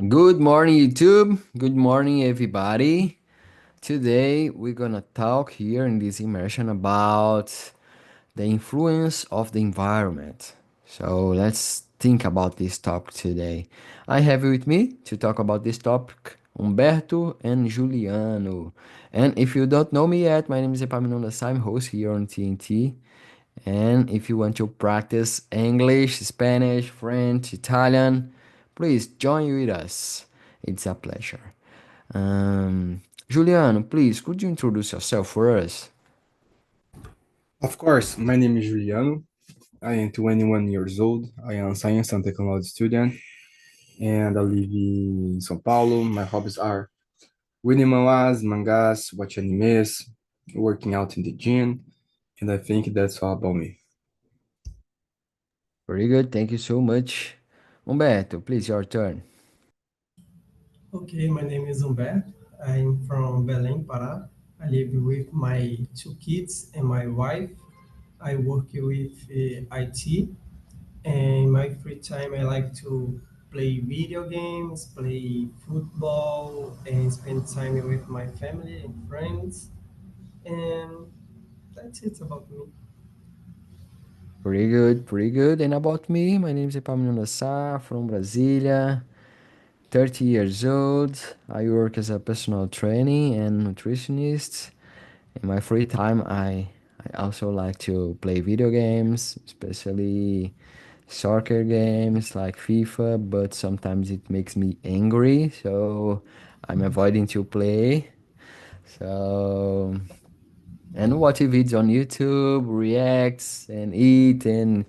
Good morning, YouTube. Good morning, everybody. Today, we're gonna talk here in this immersion about the influence of the environment. So, let's think about this topic today. I have with me to talk about this topic Humberto and Juliano. And if you don't know me yet, my name is Epaminondas. I'm host here on TNT. And if you want to practice English, Spanish, French, Italian, please join with us. It's a pleasure. Juliano, please, could you introduce yourself for us? Of course, my name is Juliano. I am 21 years old. I am a science and technology student, and I live in São Paulo. My hobbies are reading mangas, watching animes, working out in the gym, and I think that's all about me. Very good, thank you so much. Humberto, please, your turn. Okay, my name is Humberto. I'm from Belém, Pará. I live with my two kids and my wife. I work with IT, and in my free time, I like to play video games, play football, and spend time with my family and friends. And that's it about me. Pretty good, pretty good. And about me, my name is Epaminondas Sá from Brasília, 30 years old. I work as a personal training and nutritionist. In my free time, I also like to play video games, especially soccer games like FIFA, but sometimes it makes me angry, so I'm avoiding to play. So, and watch videos on YouTube, reacts, and eat, and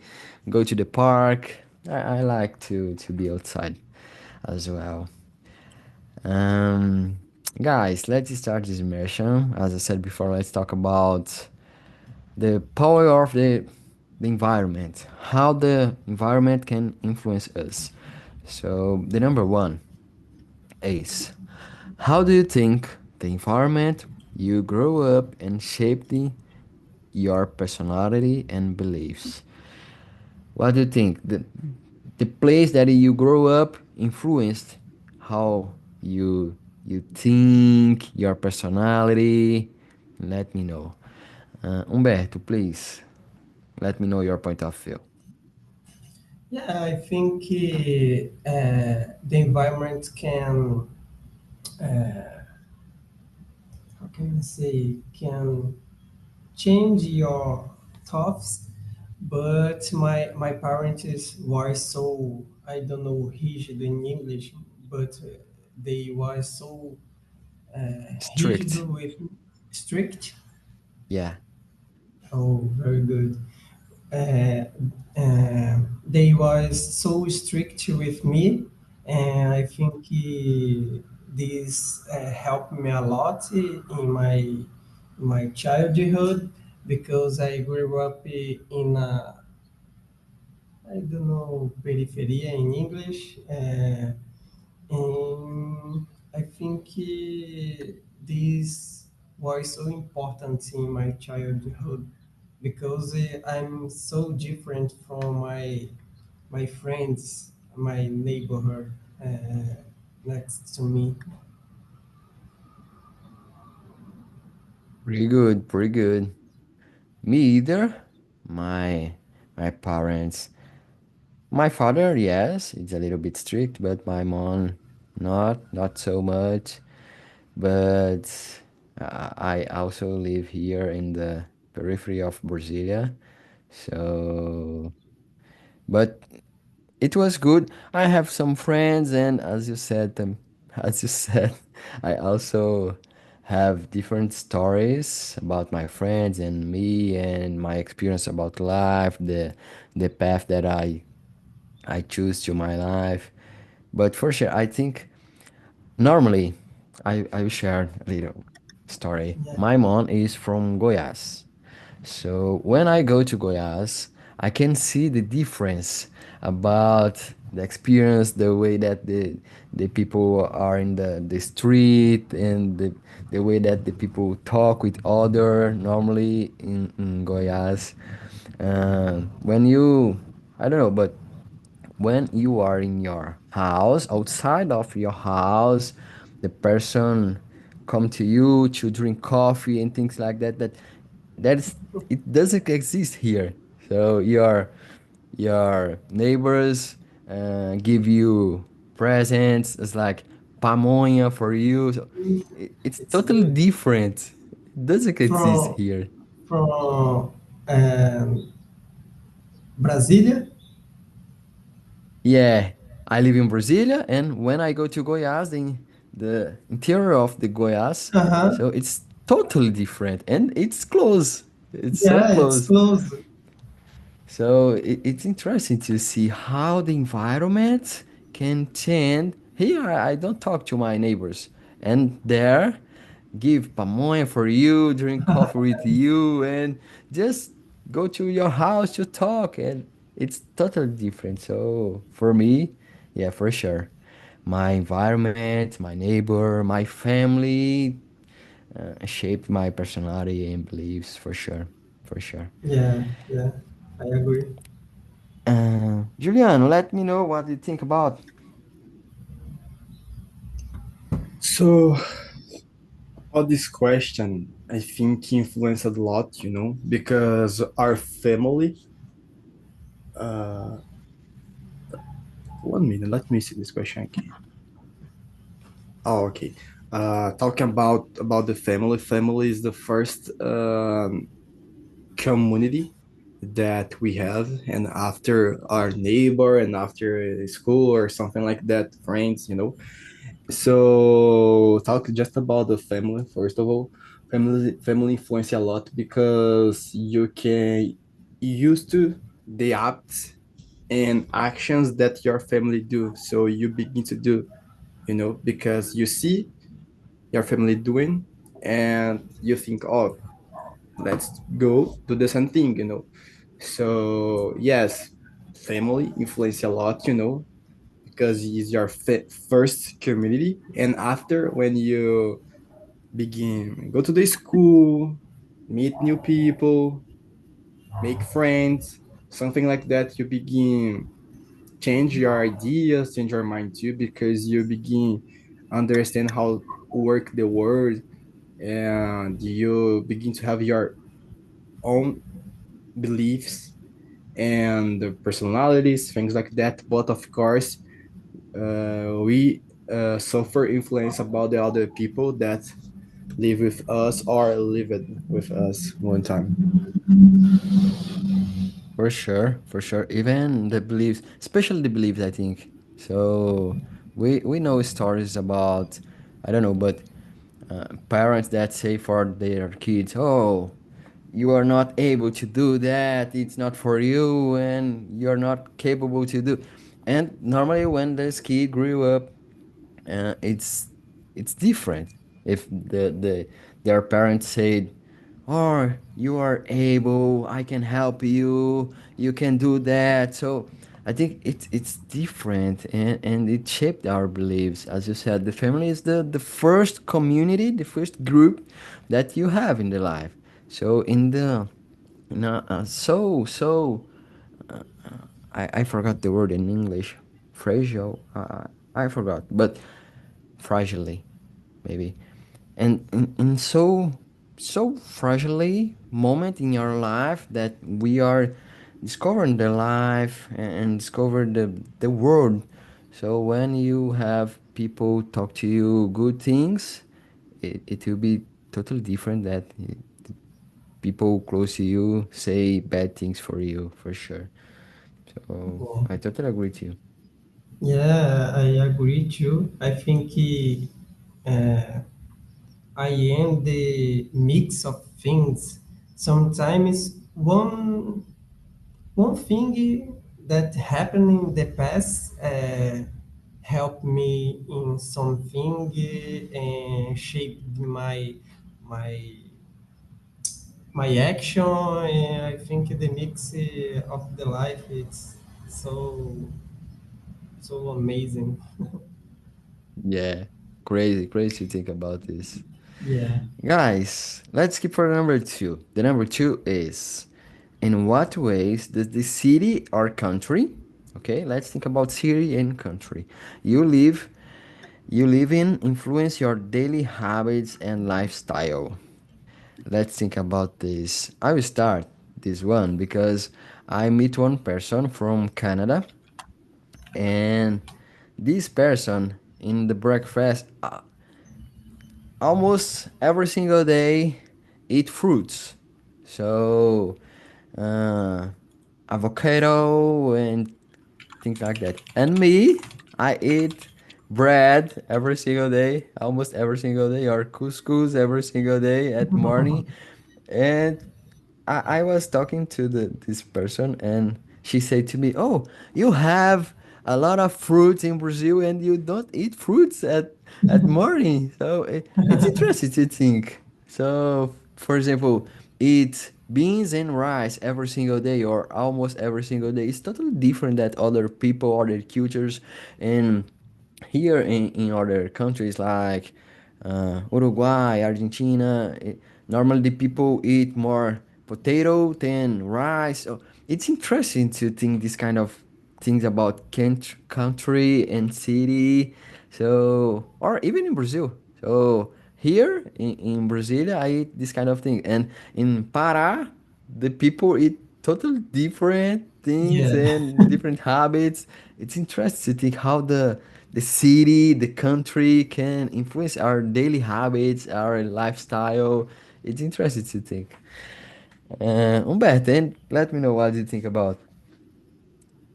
go to the park. I like to be outside as well. Um, Guys, let's start this immersion. As I said before, let's talk about the power of the environment, how the environment can influence us. So, the number one is how do you think the environment you grow up and shaped your personality and beliefs? What do you think? The place that you grow up influenced how you think, your personality. Let me know. Humberto, please let me know your point of view. Yeah, I think the environment can, how can I say, can change your thoughts, but my parents were so, I don't know rigid in English, but they were so rigid Strict. with strict. Yeah. Oh, very good. uh, they was so strict with me, and I think this helped me a lot in my childhood because I grew up in a, I don't know, periferia in English. And I think this was so important in my childhood because I'm so different from my friends, my neighborhood next to me. Pretty good, pretty good. Me either. My my parents. My father, yes, it's a little bit strict, but my mom, not so much. But I also live here in the periphery of Brasilia, so but it was good. I have some friends, and as you said, as you said, I also have different stories about my friends and me and my experience about life, the path that I choose to my life. But for sure, I think normally I will share a little story. Yeah, My mom is from Goiás. So when I go to Goiás, I can see the difference about the experience, the way that the people are in the street and the way that the people talk with other normally in Goiás. When you, I don't know, but when you are in your house, outside of your house, the person come to you to drink coffee and things like that. That is, it doesn't exist here. So your neighbors give you presents. It's like pamonha for you. So it's It's totally good. different. It doesn't exist From here. from Brasília. Yeah, I live in Brasilia, and when I go to Goiás, the interior of the Goiás, Uh-huh. so it's totally different, and it's close. It's so Yeah, it's close. close. So it's interesting to see how the environment can change. Here, I don't talk to my neighbors, and there, give pamonha for you, drink coffee with you, and just go to your house to talk, and it's totally different. So for me, yeah, for sure, my environment, my neighbor, my family shaped my personality and beliefs for sure, for sure. Yeah, yeah, I agree. Juliano, let me know what you think about. So, all this question, I think, influenced a lot, because our family. Uh, 1 minute, let me see this question again. Oh, okay. Talking about the family. Family is the first community that we have, and after our neighbor, and after school or something like that, friends. So talk just about the family first of all. Family influence a lot because you can used to the acts and actions that your family do. So you begin to do, because you see your family doing, and you think, oh, let's go do the same thing. So yes, family influence a lot, because it's your first community, and after, when you begin go to the school, meet new people, make friends, something like that, you begin change your ideas, change your mind too, because you begin understand how work the world, and you begin to have your own beliefs and personalities, things like that. But of course, we suffer influence about the other people that live with us or lived with us one time. For sure, for sure. Even the beliefs, especially the beliefs, I think. So we know stories about, I don't know, but parents that say for their kids, "Oh, you are not able to do that. It's not for you, and you're not capable to do." And normally, when this kid grew up, it's different. If their parents said, "Oh, you are able. I can help you. You can do that." So I think it's different, and it shaped our beliefs. As you said, the family is the first community, the first group that you have in the life. So in the no, I forgot the word in English. Fragile. I forgot, but fragilely, maybe. And in so fragilely moment in your life that we are discovering the life and discover the world. So when you have people talk to you good things, it will be totally different that people close to you say bad things for you for sure. So Yeah, I totally agree with you. yeah, I agree too. I think uh, I am the mix of things. Sometimes one thing that happened in the past helped me in something and shaped my my action. And I think the mix of the life it's so so amazing. Yeah, crazy, crazy to think about this. Yeah. Guys, let's keep for number two. The number two is, in what ways does the city or country Okay, let's think about city and country. You live you live in influence your daily habits and lifestyle. Let's think about this. I will start this one because I meet one person from Canada, and this person in the breakfast almost every single day eat fruits. So uh, avocado and things like that. And me, I eat bread every single day, almost every single day, or couscous every single day at morning. And I was talking to this person and she said to me, "Oh, you have a lot of fruits in Brazil and you don't eat fruits at morning." So it's interesting to think. So, for example, eat beans and rice every single day or almost every single day. It's totally different that other people, other cultures, and here in other countries like Uruguay, Argentina, normally the people eat more potato than rice. So it's interesting to think this kind of things about country and city. So, or even in Brazil. So here in Brazil, I eat this kind of thing, and in Pará, the people eat totally different things Yeah, and different habits. It's interesting to think how the city, the country can influence our daily habits, our lifestyle. It's interesting to think. Humberto, and let me know what you think about.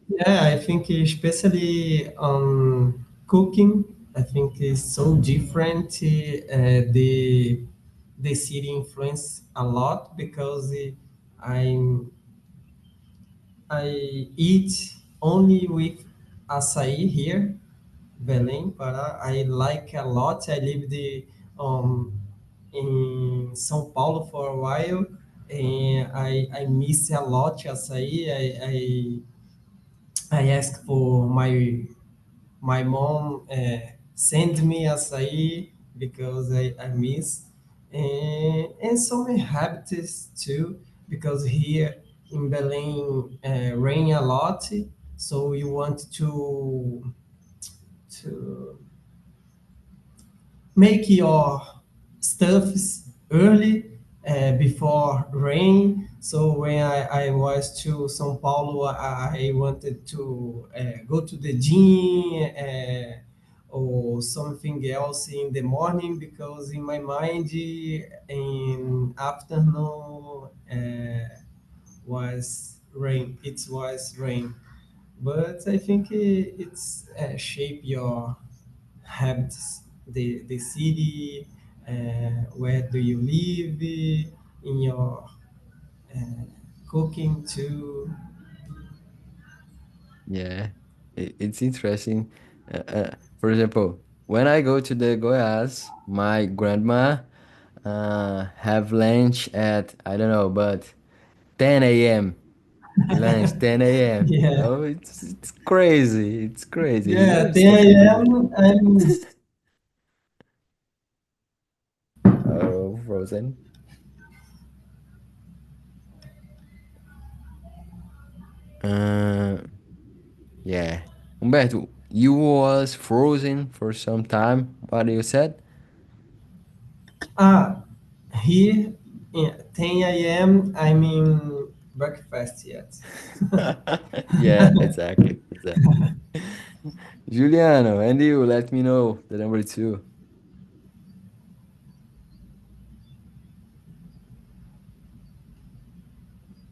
yeah, I think especially on cooking, I think it's so different. The city influence a lot because I'm I eat only with açaí here, Belém, Pará. I like a lot. I lived um, in São Paulo for a while, and I miss a lot açaí. I ask for my mom send me açaí because I miss and so many habits too because here in Belém rain a lot, so you want to make your stuffs early before rain. So when I was to São Paulo, I wanted to go to the gym or something else in the morning because in my mind in afternoon was rain. It was rain, but I think it's shape your habits, the city, where do you live, in your cooking too. Yeah, it's interesting. For example, when I go to the Goiás, my grandma have lunch at I don't know, but 10 a.m. Lunch 10 a.m. Yeah, Oh, it's crazy. It's crazy. Here yeah, it's 10 totally different. a.m. I'm Oh, frozen. Uh, yeah. Humberto, you was frozen for some time. What you said? ah here in 10 a.m. I'm in breakfast yet. Yeah, exactly. Exactly. Juliano, and you let me know the number two.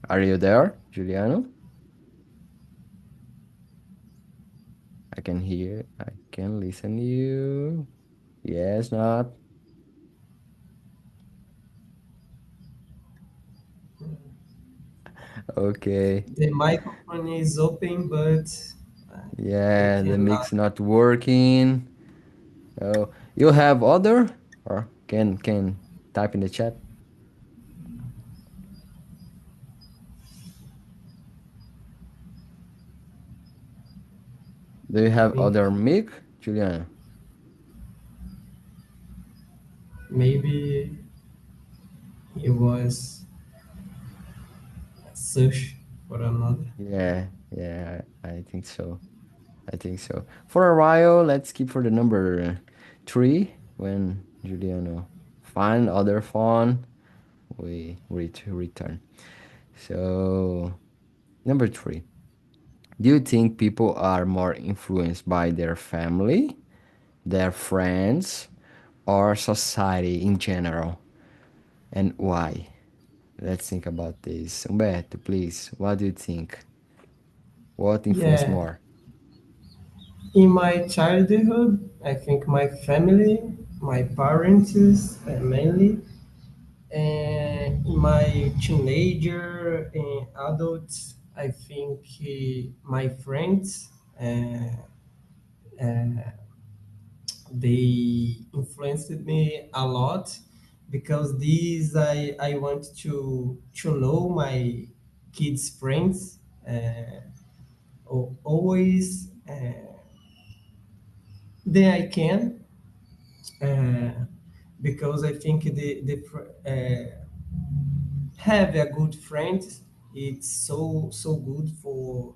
Are you there, Juliano? I can hear. I can listen to you. Yes, not. Okay. The microphone is open, but I Yeah, the cannot. mix not working. Oh, you have other or can type in the chat. Do you I have think other mic, Juliana? maybe he was search for another. Yeah, Yeah, I think so. I think so. For a while, let's keep for the number three. When Juliano find other phone, we return. So number three. Do you think people are more influenced by their family, their friends, or society in general? And why? Let's think about this. Humberto, please, what do you think? What influence Yeah, more? in my childhood, I think my family, my parents mainly, and in my teenager and adults, I think my friends, they influenced me a lot because these I want to know my kids' friends always. Then I can uh, because I think have a good friend. It's so good for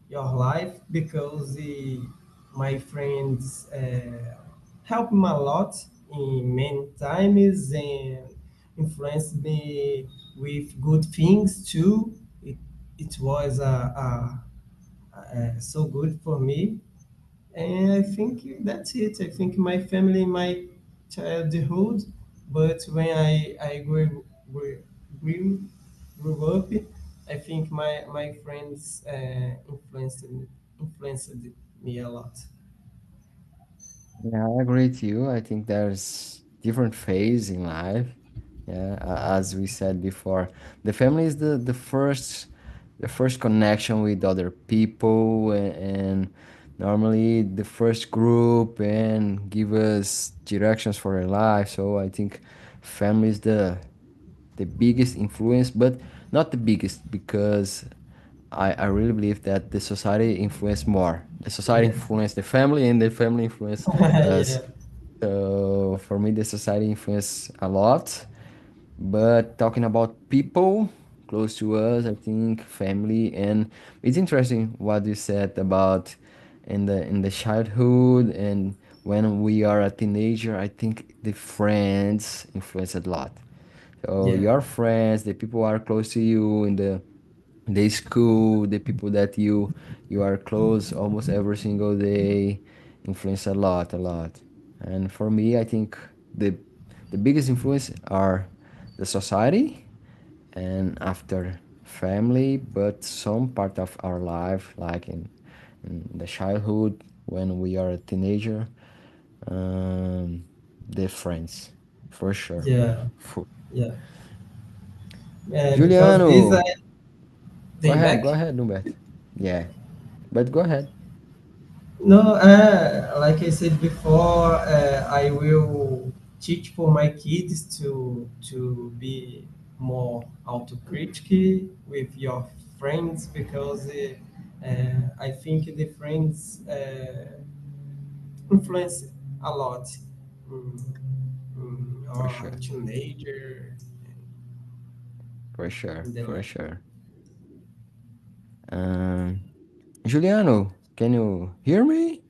your life because my friends help me a lot in many times and influenced me with good things too. It was so good for me, and I think that's it. I think my family, my childhood, but when I grew, grew up, I think my friends influenced me a lot. Yeah, I agree with you. I think there's different phase in life. Yeah, as we said before, the family is the first connection with other people, and normally the first group and give us directions for our life. So I think family is the biggest influence, but not the biggest because I really believe that the society influence more. The society Yeah, influence the family, and the family influence us. yeah, So for me, the society influence a lot. But talking about people close to us, I think family, and it's interesting what you said about in the childhood and when we are a teenager. I think the friends influence a lot. So yeah, your friends, the people who are close to you in the school, the people that you are close almost every single day, influence a lot. And for me, I think the the biggest influence are the society and after family, but some part of our life, like in the childhood when we are a teenager, um, the friends, for sure. yeah, For, yeah. Because this I Juliano, they go back. ahead, Numbet. Yeah, but go ahead. No, like I said before, I will teach for my kids to be more autocritical with your friends because I think the friends influence a lot For or sure, teenager for sure, in the for life. sure. Um, Juliano, can you hear me?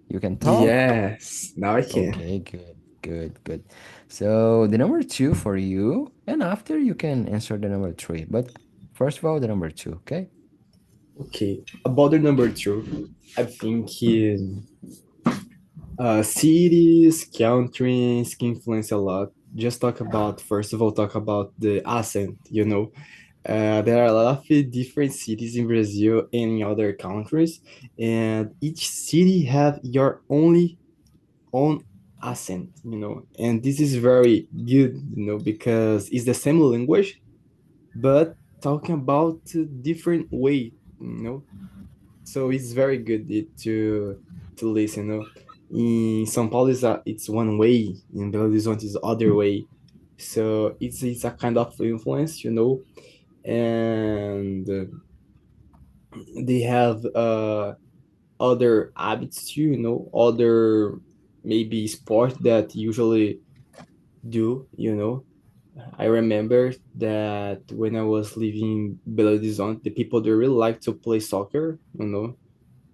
You can talk? Yes, now I can. Okay, good, good, good. So the number two for you, and after you can answer the number three. But first of all, the number two, okay? Okay, about the number two, I think cities, countries can influence a lot. Just talk about, first of all, talk about the accent, you know. There are a lot of different cities in Brazil and in other countries, and each city have your only own accent, you know. And this is very good, you know, because it's the same language, but talking about a different way, you know. So it's very good to listen, you know. In São Paulo it's one way, in Belo Horizonte is other way. So it's a kind of influence, you know, and they have other habits too, you know, other maybe sport that usually do, you know. I remember that when I was living in Belo Horizonte, the people they really like to play soccer, in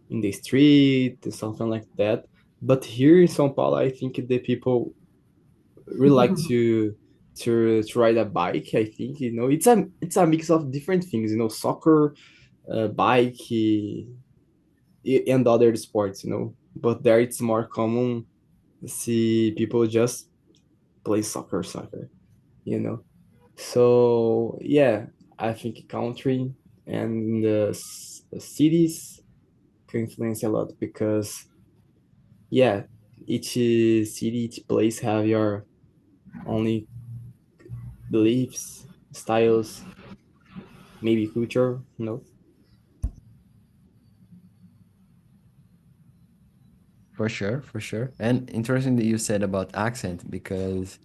the street, something like that. But here in São Paulo, I think the people really like to ride a bike. I think it's a mix of different things. Soccer, bike, and other sports. But there it's more common to see people just play soccer. You know. So yeah, I think country and cities can influence a lot because yeah, each city, each place have your only beliefs, styles, maybe culture. For sure, for sure. And interesting that you said about accent because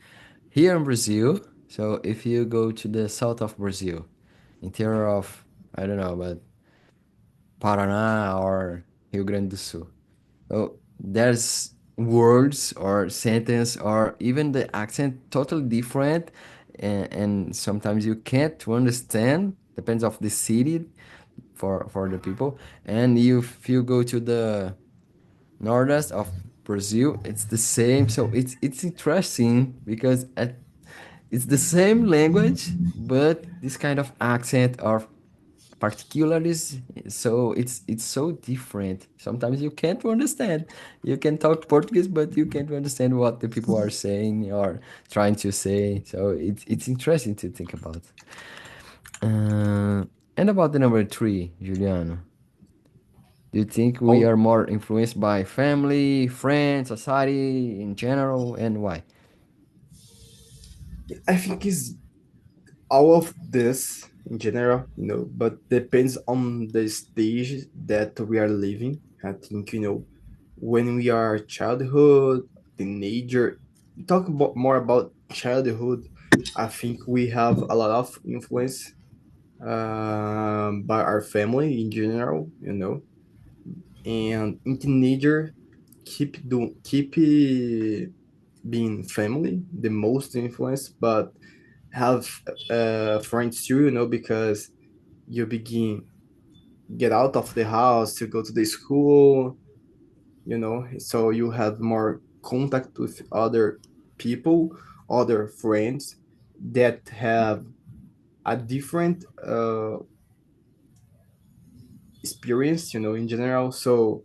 here in Brazil, so if you go to the south of Brazil, interior of, I don't know, but Paraná or Rio Grande do Sul. So there's words or sentence or even the accent totally different, and sometimes you can't understand, depends of the city for the people. And if you go to the northeast of Brazil, it's the same. So it's interesting because it's the same language, but this kind of accent or particulars, so it's so different. Sometimes you can't understand. You can talk Portuguese, but you can't understand what the people are saying or trying to say. So it's interesting to think about. And about the number three, Juliano, do you think we All are more influenced by family, friends, society in general, and why? I think is all of this in general, but depends on the stage that we are living. I think, when we are childhood, teenager, talk about more about childhood. I think we have a lot of influence by our family in general. And in teenager, keep being family the most influence, but have friends too, because you begin get out of the house to go to the school, so you have more contact with other people, other friends that have a different experience, in general. So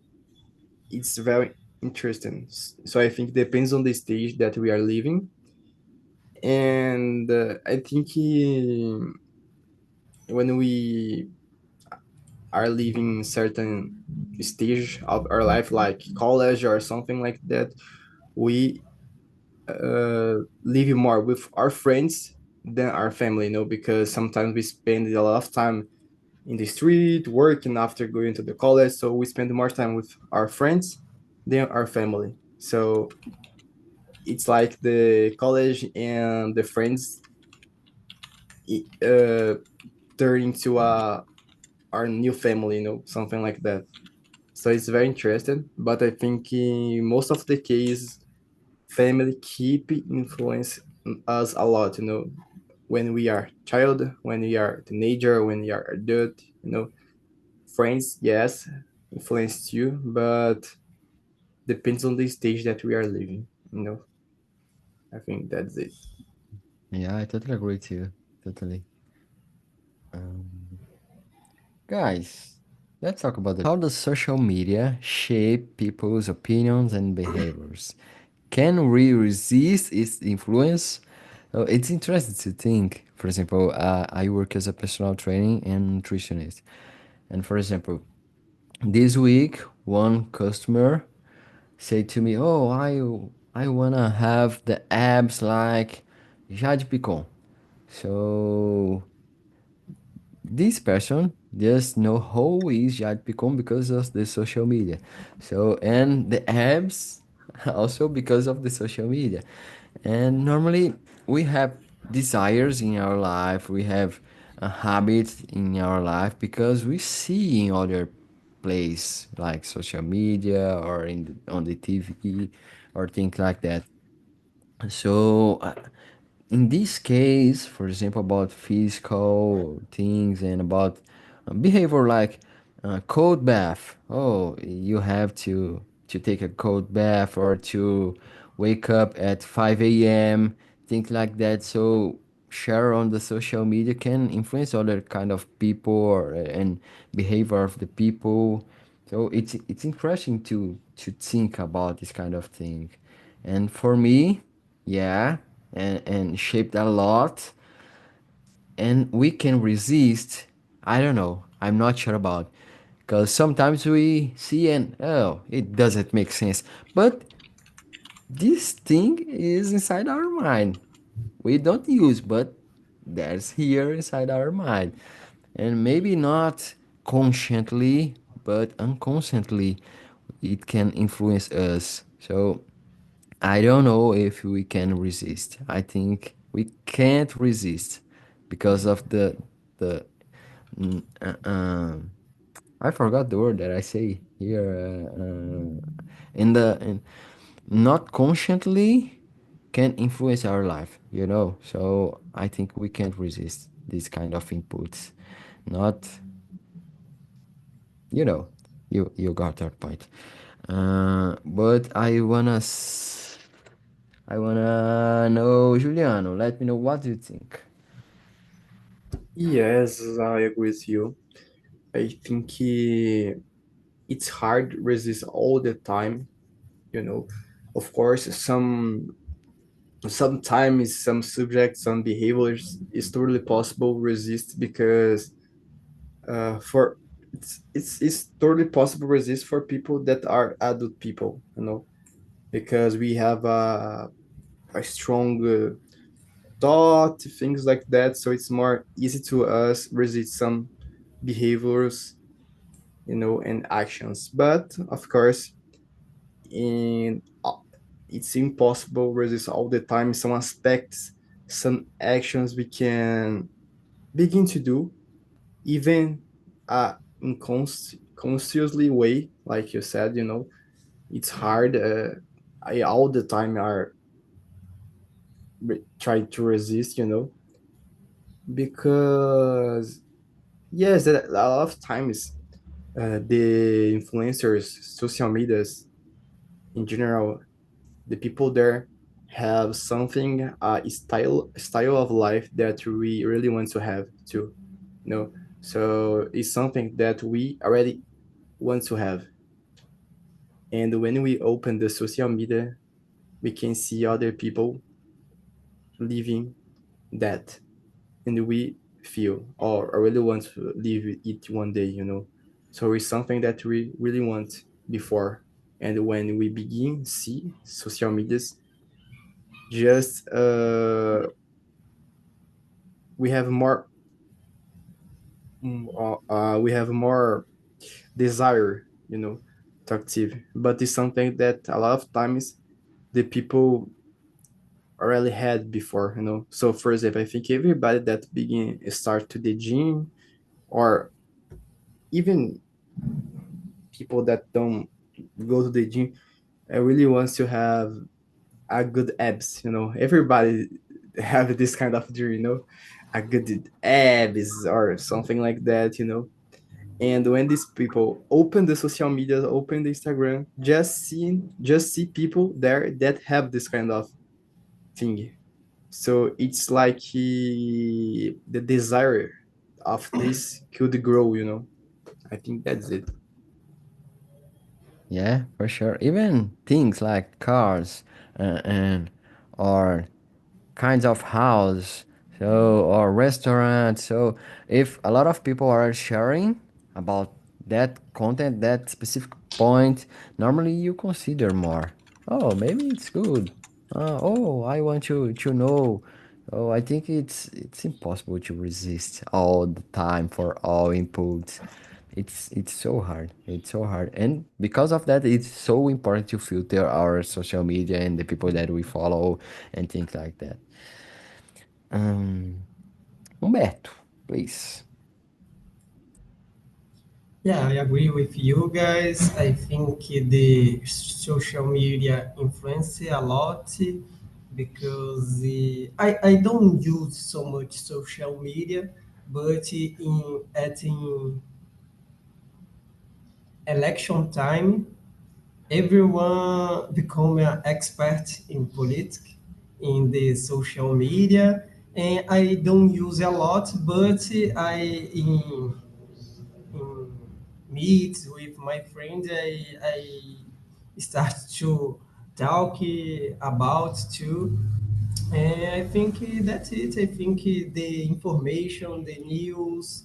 it's very interesting. So I think depends on the stage that we are living, and I think when we are living certain stage of our life, like college or something like that, we live more with our friends than our family, because sometimes we spend a lot of time in the street working after going to the college, so we spend more time with our friends than our family. So it's like the college and the friends uh, turn into our new family, something like that. So it's very interesting, but I think in most of the case, family keep influence us a lot, when we are child, when we are teenager, when we are adult. Friends, yes, influence you, but depends on the stage that we are living. I think that's it. Yeah, I totally agree with you. Totally. Um, Guys, let's talk about how does social media shape people's opinions and behaviors? Can we resist its influence? It's interesting to think. For example, I work as a personal training and nutritionist. And for example, this week, one customer said to me, "Oh, I wanna have the abs like Jade Picon." So this person just know who is Jade Picon because of the social media. So and the abs also because of the social media. And normally we have desires in our life, we have a habit in our life because we see in other place like social media or on the TV or things like that. So in this case, for example, about physical things and about behavior like cold bath. Oh, you have to take a cold bath or to wake up at 5 a.m. Things like that. So share on the social media can influence other kind of people and behavior of the people. So it's interesting to think about this kind of thing. And for me, yeah, and shaped a lot, and we can resist. I don't know. I'm not sure about, because sometimes we see and oh, it doesn't make sense. But this thing is inside our mind. We don't use, but that's here inside our mind, and maybe not consciously, but unconsciously, it can influence us. So I don't know if we can resist. I think we can't resist because of the mm, I forgot the word that I say here. In the in, not consciously can influence our life. So I think we can't resist this kind of inputs. Not you know you got that point. But I wanna know, Juliano. Let me know what you think. Yes, I agree with you. I think it's hard to resist all the time, you know. Of course, sometimes some subjects, some behaviors is totally possible resist because for it's totally possible resist for people that are adult people, because we have a strong thought, things like that. So it's more easy to us resist some behaviors, and actions. But of course, in it's impossible resist all the time. Some aspects, some actions we can begin to do, even in consciously way, like you said. It's hard. I all the time are trying to resist, because yes, a lot of times the influencers, social medias in general, the people there have something, style of life that we really want to have too. So it's something that we already want to have, and when we open the social media, we can see other people living that, and we feel, or I really want to live it one day. So it's something that we really want before, and when we begin see social medias, just we have more, we have more desire, to active. But it's something that a lot of times the people already had before. So for example, I think everybody that begin start to the gym, or even people that don't go to the gym, really wants to have a good abs. Everybody have this kind of dream, a good abs or something like that. And when these people open the social media, open the Instagram, just see people there that have this kind of thing. So it's like the desire of this could grow. I think that's it. Yeah, for sure. Even things like cars and or kinds of house, so or restaurant. So if a lot of people are sharing about that content, that specific point, normally you consider more. Oh, maybe it's good. Oh, I want to know. Oh, I think it's impossible to resist all the time for all inputs. It's so hard. It's so hard. And because of that, it's so important to filter our social media and the people that we follow and things like that. Um, Humberto, please. Yeah, I agree with you guys. I think the social media influence a lot, because I don't use so much social media, but in election time, everyone become an expert in politics in the social media, and I don't use a lot, but I in meets with my friends, I start to talk about too. And I think that's it. I think the information, the news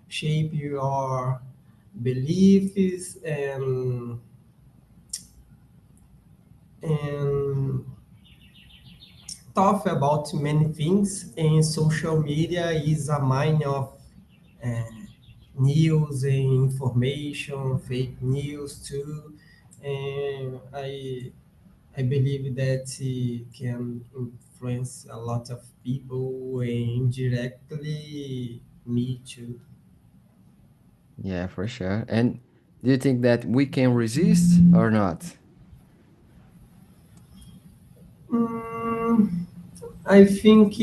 shape your beliefs and talk about many things. And social media is a mine of uh, news and information, fake news too. And I believe that it can influence a lot of people and indirectly me too. Yeah, for sure. And do you think that we can resist or not? Mm, I think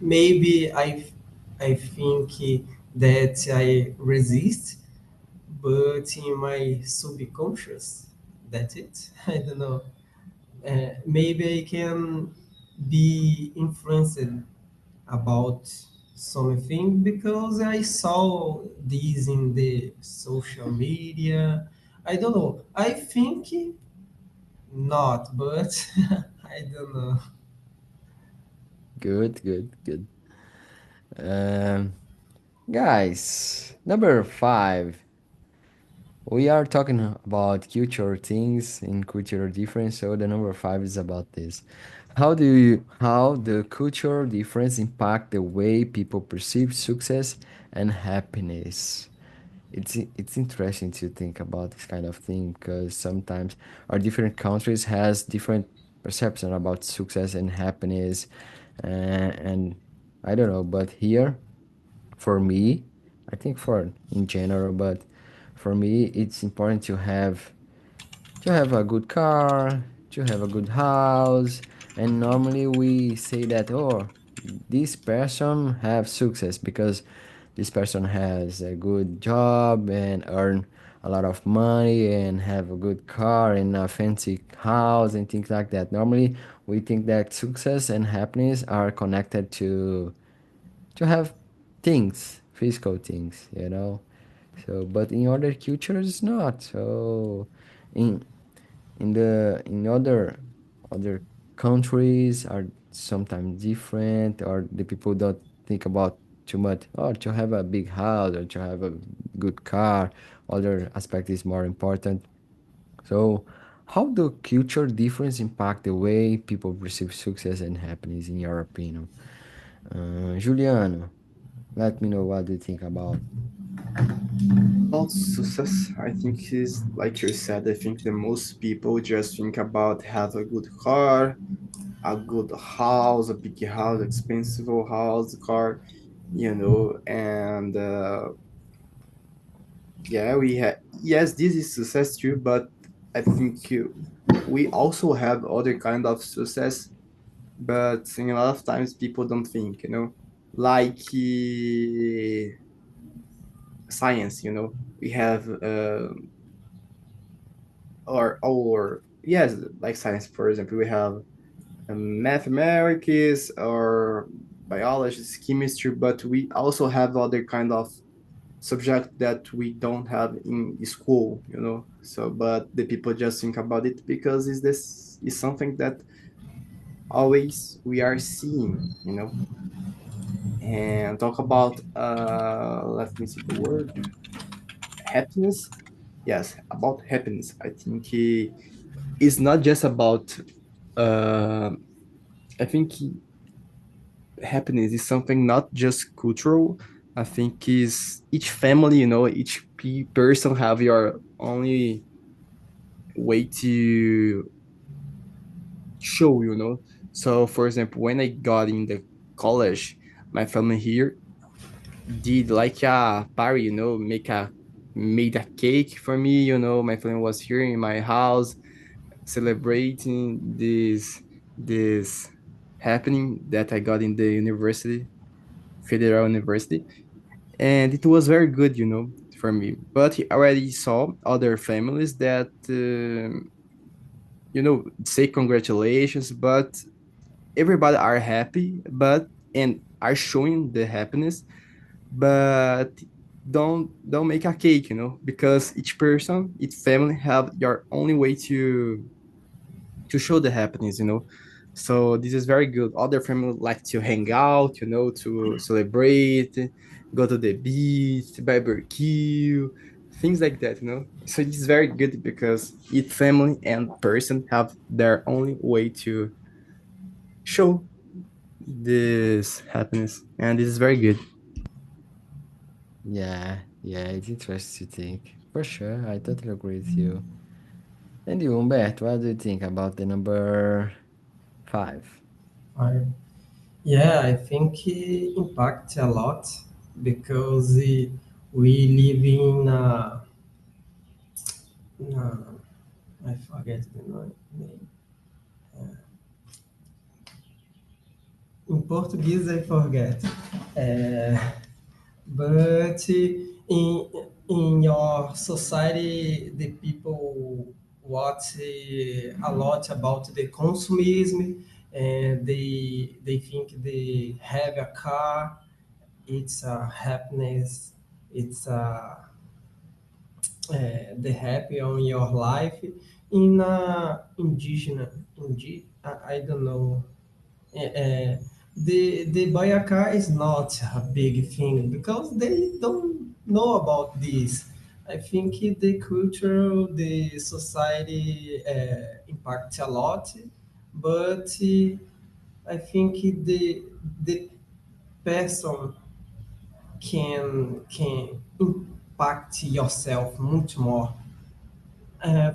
maybe I think that I resist, but in my subconscious, that's it. I don't know. Maybe I can be influenced about something because I saw this in the social media. I don't know. I think not, but I don't know. Good, good, good. Um, Guys, number five. We are talking about cultural things in cultural difference, so the number five is about this. How the cultural difference impact the way people perceive success and happiness? It's interesting to think about this kind of thing because sometimes our different countries has different perception about success and happiness, and I don't know, but here for me, I think for in general, but for me, it's important to have a good car, to have a good house, and normally we say that, oh, this person have success because this person has a good job and earn a lot of money and have a good car and a fancy house and things like that. Normally, we think that success and happiness are connected to have things, physical things, you know. So, but in other cultures, it's not. So, in in other countries are sometimes different, or the people don't think about too much. Oh, to have a big house or to have a good car, other aspect is more important. So, how do culture difference impact the way people perceive success and happiness, in your opinion? Juliano, let me know what you think about. About success, I think is like you said, I think the most people just think about have a good car, a good house, a big house, expensive house, car, and yeah, we have, yes, this is success too, but I think we also have other kind of success, but in a lot of times people don't think, like science, we have or yes, like science, for example, we have mathematics or biology, chemistry, but we also have other kind of subject that we don't have in school, so but the people just think about it because is this is something that always we are seeing, and talk about let me see the word, happiness. Yes, about happiness, I think it's not just about uh, I think happiness is something not just cultural. I think is each family, each person have your only way to show, So, for example, when I got in the college, my family here did like a party, made a cake for me. My family was here in my house celebrating this happening that I got in the university, Federal University, and it was very good, for me. But he already saw other families that, say congratulations, but everybody are happy, but and are showing the happiness, but don't make a cake, because each person, each family have your only way to show the happiness, so this is very good. Other family like to hang out, to celebrate, go to the beach, barbecue, things like that, so this is very good because each family and person have their only way to show this happiness, and this is very good. Yeah, yeah, it's interesting to think. For sure, I totally agree with you. And you, Humberto, what do you think about the number five? I, yeah, I think it impacts a lot because we live I forget the name. In Portuguese, I forget. Uh, but in your society, the people watch a lot about the consumism, and they think they have a car, it's a happiness, it's a the happy on your life. In I don't know. The buy a car is not a big thing because they don't know about this. I think the culture, the society impacts a lot, but I think the person can impact yourself much more.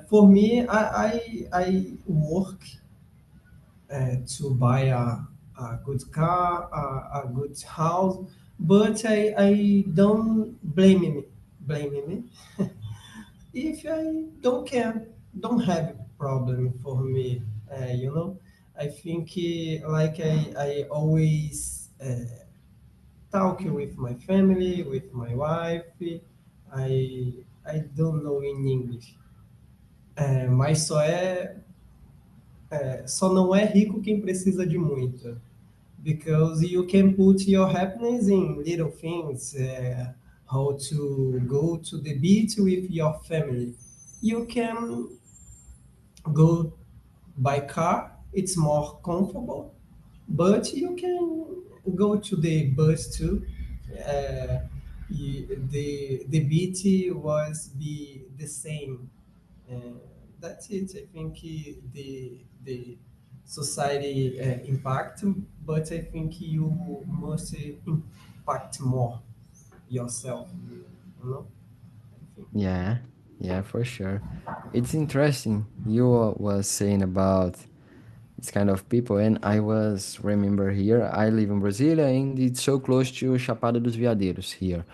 For me, I work to buy a good car, a good house, but I don't blame me if I don't have a problem for me, I think like I always talk with my family, with my wife. I don't know in English, mas só não é rico quem precisa de muito. Because you can put your happiness in little things, how to go to the beach with your family. You can go by car, it's more comfortable, but you can go to the bus too. Uh, the beach was be the same. Uh, that's it. I think the society impact, but I think you must impact more yourself. You know, I think. Yeah, yeah, for sure. It's interesting. You was saying about this kind of people, and I was remember here. I live in Brasilia, and it's so close to Chapada dos Veadeiros here.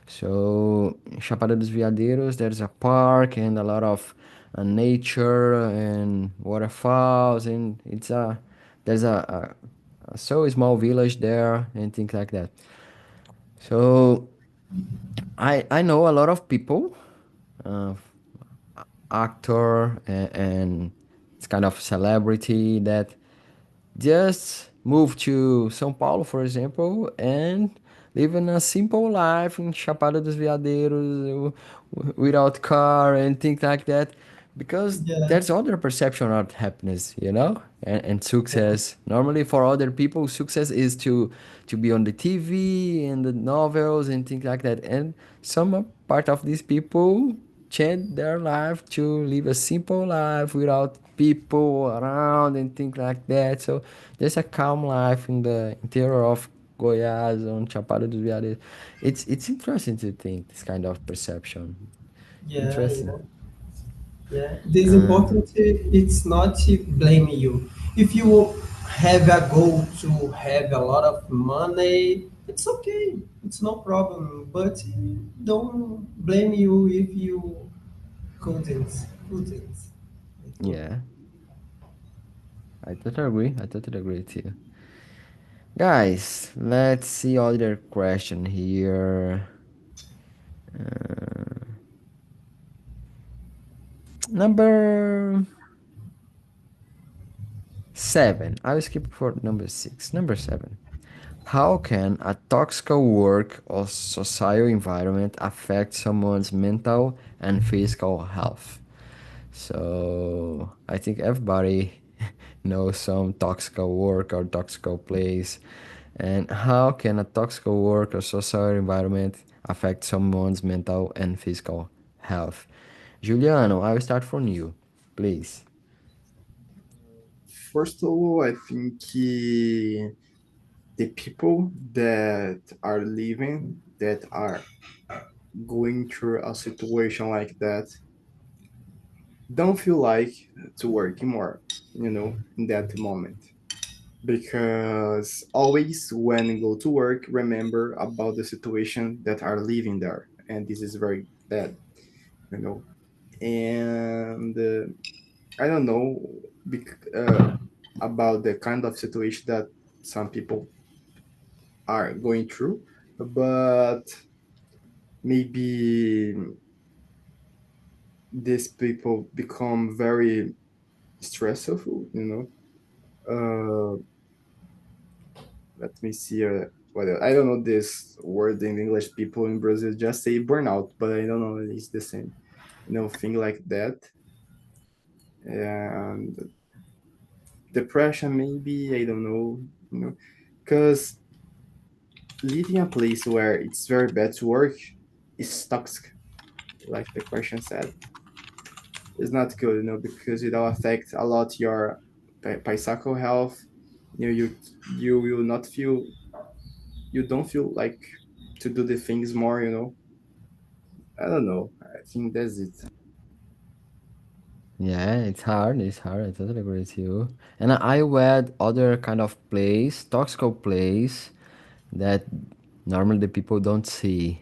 So in Chapada dos Veadeiros, there's a park and a lot of nature and waterfalls, and it's a there's a so small village there and things like that. So I know a lot of people, uh, actor and it's kind of celebrity that just move to São Paulo, for example, and living a simple life in Chapada dos Veadeiros without car and things like that. Because Yeah, there's other perception of happiness, and success. Normally, for other people, success is to be on the TV and the novels and things like that. And some part of these people change their life to live a simple life without people around and things like that. So there's a calm life in the interior of Goiás on Chapada dos Veadeiros. It's interesting to think this kind of perception. yeah, Interesting. yeah. Yeah, this Uh, important. It's not to blame you. If you have a goal to have a lot of money, it's okay. It's no problem. But don't blame you if you couldn't. Couldn't. I think. yeah, I totally agree. I totally agree too. Guys, let's see other question here. Number 7. I will skip for number 6. Number 7. How can a toxic work or social environment affect someone's mental and physical health? So I think everybody knows some toxic work or toxic place. And how can a toxic work or social environment affect someone's mental and physical health? Juliano, I will start from you, please. First of all, I think the people that are living, that are going through a situation like that, don't feel like to work more, in that moment. Because always when you go to work, remember about the situation that are living there. And this is very bad, you know. And I don't know about the kind of situation that some people are going through, but maybe these people become very stressful, let me see what else. I don't know this word in English. People in Brazil just say burnout, but I don't know if it's the same, thing like that. And depression, maybe, I don't know, because living a place where it's very bad to work is toxic, like the question said. It's not good, because it'll affect a lot your psycho health. You will not feel, you don't feel like to do the things more. I don't know. I think that's it. Yeah, it's hard. It's hard. I totally agree with you. And I read other kind of plays, toxic plays that normally the people don't see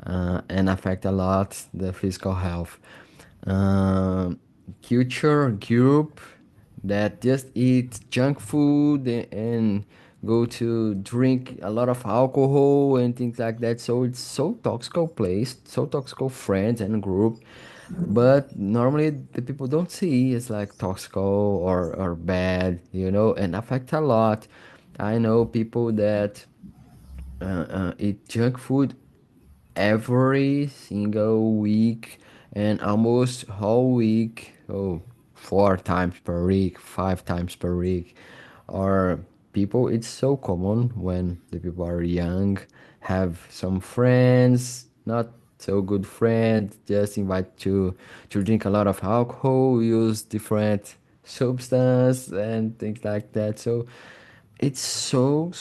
and affect a lot the physical health. Um, Culture group that just eat junk food and go to drink a lot of alcohol and things like that. So it's so toxic place, so toxic friends and group, but normally the people don't see it's like toxic or bad, and affect a lot. I know people that eat junk food every single week and almost whole week. Oh, 4 times per week, 5 times per week. Or people, it's so common when the people are young, have some friends, not so good friends, just invite to drink a lot of alcohol, use different substance and things like that. So it's so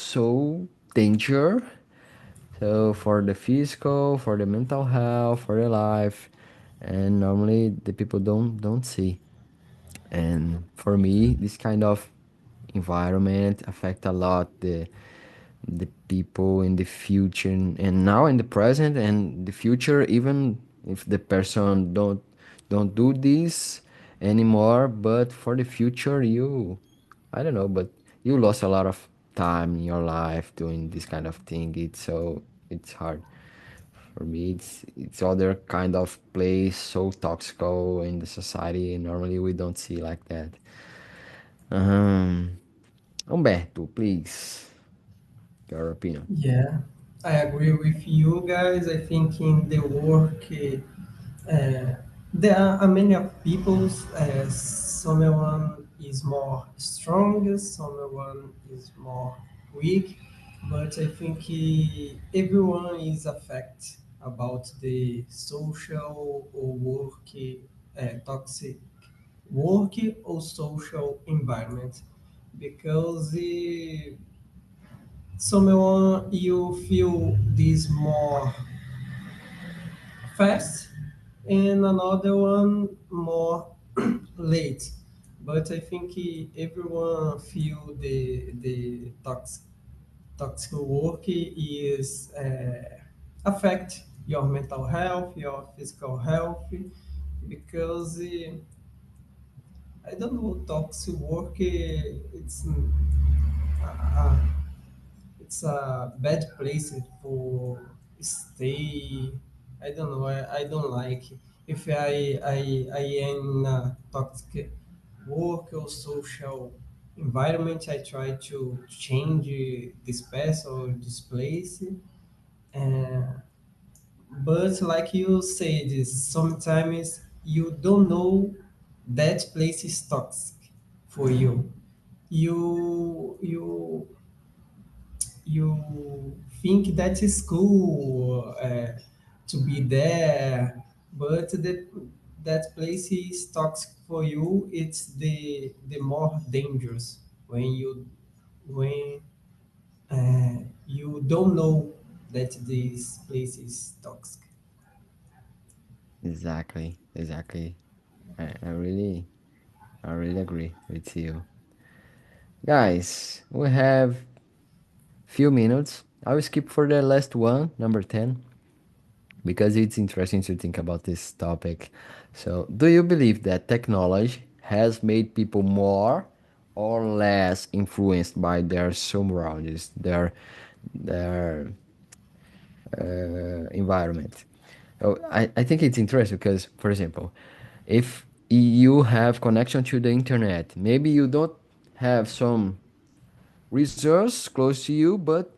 danger, so for the physical, for the mental health, for the life, and normally the people don't see. And for me, this kind of environment affect a lot the people in the future and now in the present and the future, even if the person don't do this anymore, but for the future you, I don't know, but you lost a lot of time in your life doing this kind of thing. It's hard for me. It's other kind of place so toxical in the society. Normally we don't see like that. um Humberto, please, your opinion. Yeah, I agree with you guys. I think in the work, there are many of people. Someone is more strong, someone is more weak, but I think everyone is affected about the social or work, toxic work or social environment, because someone you feel this more fast and another one more late. But I think everyone feel the toxic work is affect your mental health, your physical health, because I don't know, toxic work. Uh, it's a bad place for stay. I don't know. I don't like if I am in a toxic work or social environment. I try to change this place or this place. Uh, but like you said, sometimes you don't know that place is toxic for you. You you think that is cool to be there, but that place is toxic for you. It's the more dangerous when when you don't know that this place is toxic. Exactly, exactly. I really agree with you. Guys, we have few minutes. I will skip for the last one, number 10, because it's interesting to think about this topic. So, do you believe that technology has made people more or less influenced by their surroundings, their environment? Oh, I think it's interesting because, for example, if you have connection to the internet, maybe you don't have some resource close to you, but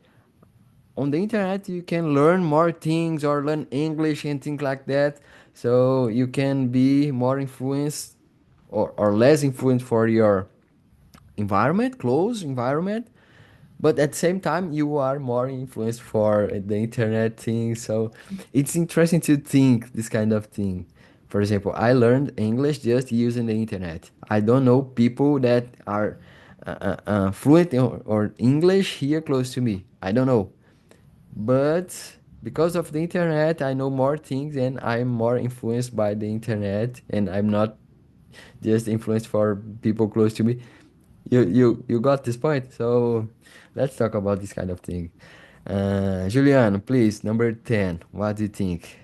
on the internet you can learn more things or learn English and things like that. So you can be more influenced or less influenced for your environment, close environment, but at the same time you are more influenced for the internet thing. So it's interesting to think this kind of thing. For example, I learned English just using the internet. I don't know people that are fluent or English here close to me. I don't know, but because of the internet I know more things and I'm more influenced by the internet, and I'm not just influenced for people close to me. You got this point. So let's talk about this kind of thing. Julian, please, number 10, what do you think?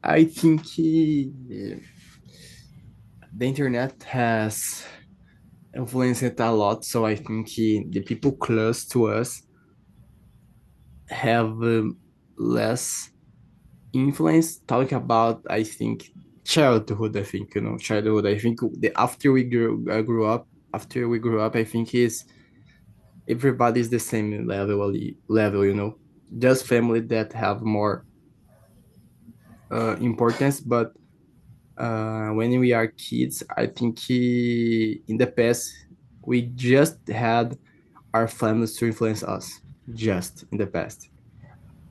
I think the internet has influenced it a lot. So I think the people close to us have less influence. Talking about, I think, childhood. I think childhood. I think after grew up, after we grew up, I think is everybody's the same level. Just family that have more importance, but when we are kids, I think in the past we just had our families to influence us. Just in the past.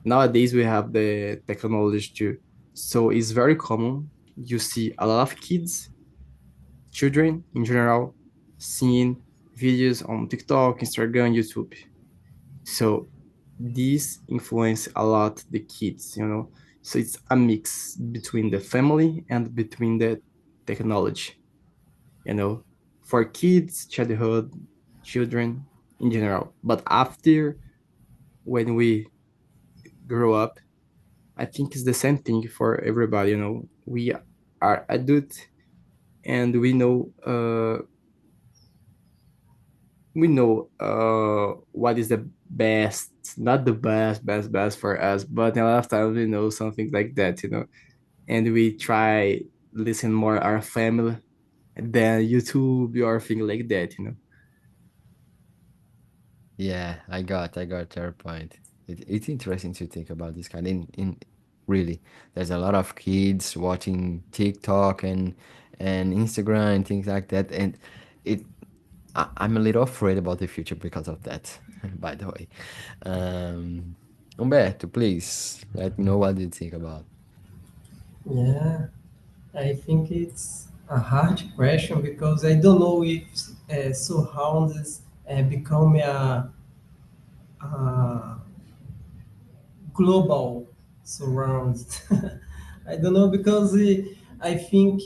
Nowadays we have the technology too, so it's very common. You see a lot of kids, children in general, seeing videos on TikTok, Instagram, YouTube. So these influence a lot the kids. So it's a mix between the family and between the technology you know for kids, childhood, children in general. But after, when we grow up, I think it's the same thing for everybody. We are adult, and we know what is the best, not the best for us, but a lot of times we know something like that. And we try listen more our family than YouTube or thing like that. Yeah, I got your point. It's interesting to think about this kind. In really, there's a lot of kids watching TikTok and Instagram and things like that, and it I'm a little afraid about the future because of that. By the way, um, Humberto, please let me know what you think about. Yeah, I think it's a hard question because I don't know if surrounds become a global surrounds. I don't know because I think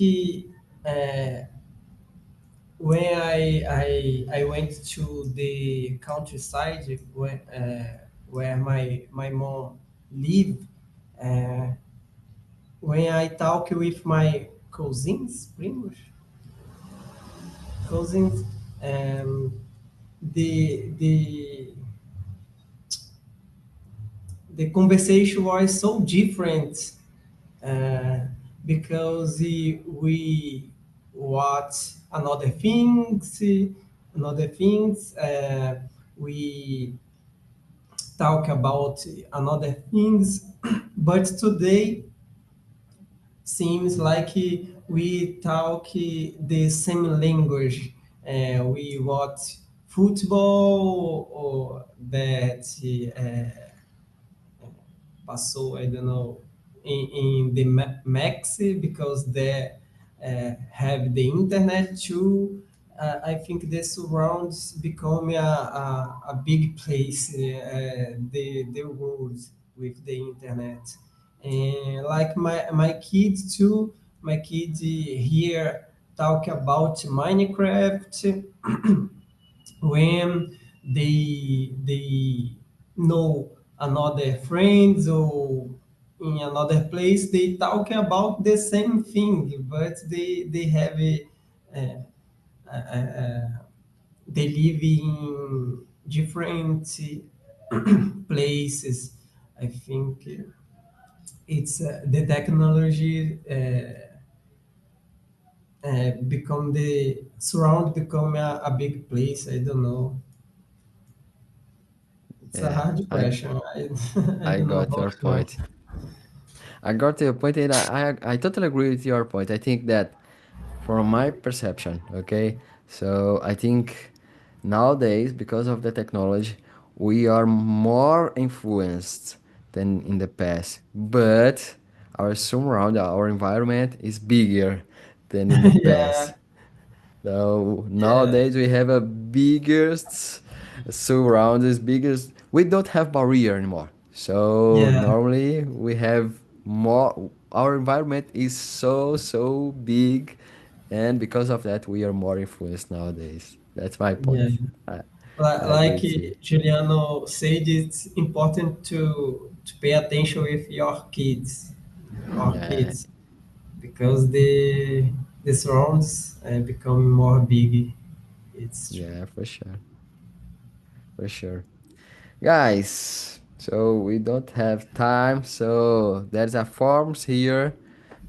when I went to the countryside where my mom lived, uh, when I talk with my cousins, primos, cousins. Um, the the conversation was so different uh, because we watch another things. We talk about another things, but today seems like we talk the same language. We watch football or that passou, I don't know, in the Max because they have the internet too. I think the surrounds become a big place, the world with the internet. And like my kids too, my kids here talk about Minecraft when they know another friends or in another place they talk about the same thing but they have a, they live in different places. I think it's the technology become the surround become a big place. I don't know. It's a Yeah, hard question. I I don't know got how your to answer. point. I got your point, and I totally agree with your point. I think that from my perception, okay, so I think nowadays because of the technology, we are more influenced than in the past, but our surround, our environment is bigger than in the Yeah, past. So yeah, nowadays we have a biggest surroundings, biggest. We don't have barrier anymore. So yeah, normally we have more. Our environment is so big, and because of that we are more influenced nowadays. That's my yeah. point. I, I agree Like with you. Juliano said, it's important to pay attention with your kids, our Yeah, kids, because the surrounds become more big. It's true. yeah, for sure. Guys, so we don't have time, so there's a forms here.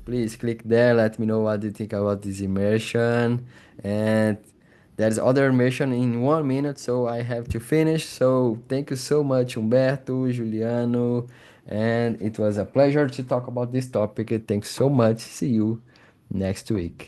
Please click there. Let me know what you think about this immersion. And there's other immersion in 1 minute, so I have to finish. So thank you so much, Humberto, Juliano, and it was a pleasure to talk about this topic. Thanks so much. See you next week.